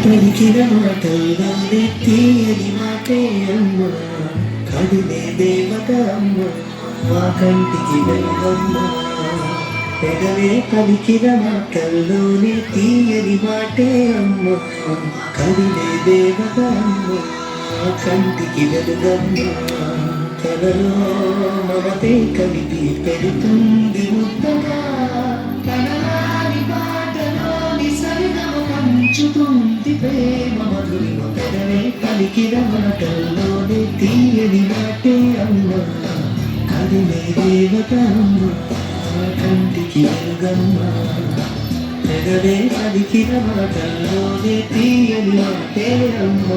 పలికిన మాటల్లోనే తీయని మాటే అమ్మ, కదిలే దేవత అమ్మ, మా కంటికి వెలుగమ్మ. పెదవే పలికిన మాటల్లోనే తీయని మాటే అమ్మ, కదిలే దేవత అమ్మ, మా కంటికి వెలుగమ్మ. కలలో మమతే కలిపి పెడుతుంది ముద్దగా, కనరాని పాటలోని సరిగమ పంచుతుంది ప్రేమ మధురిమ. పెదవే పలికిన మాటల్లోనే తీయని మాటే అమ్మ, కదిలే దేవత అమ్మ, కంటికి వెలుగమ్మ. పెదవే పలికిన మాటల్లోనే తీయని మాటే అమ్మ,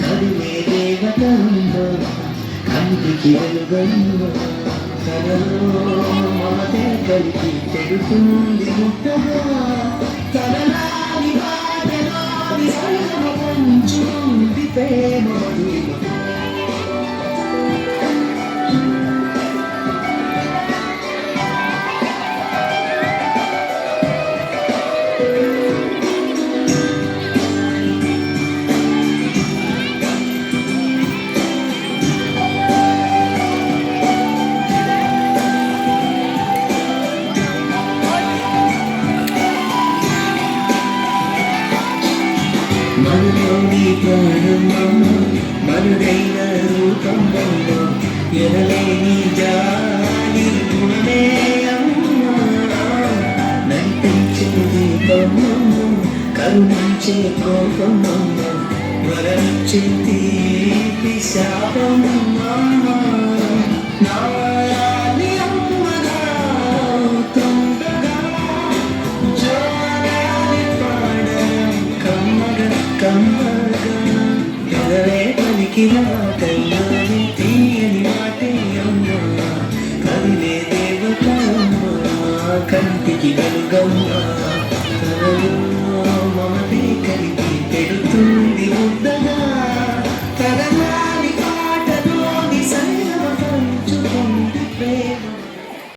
కదిలే దేవత అమ్మ, కంటికి వెలుగమ్మ. కలలో మాటే కలిపి పెడుతుంది ముద్దగా, కనరాని పాటలోని సరిగమ పంచుతుంది ప్రేమ మధురిమ. మనలోని ప్రాణమ్మ, మరుదైన రూపమ్మ, ఎనలేని జాలి గుణమే అమ్మ. నడిపించే దీపమ్మ, కరుణించే కోపమ్మ, వరమిచ్చే తీపి శాపమ్మ. నాయాలి అమ్మగా తొందరగా, జోరాలి పాడడం కమ్మగా కమ్మగా. పెదవే పలికిన మాటల్లోనే తీయని మాటే అమ్మ, కదిలే దేవత అమ్మ, కంటికి వెలుగమ్మ.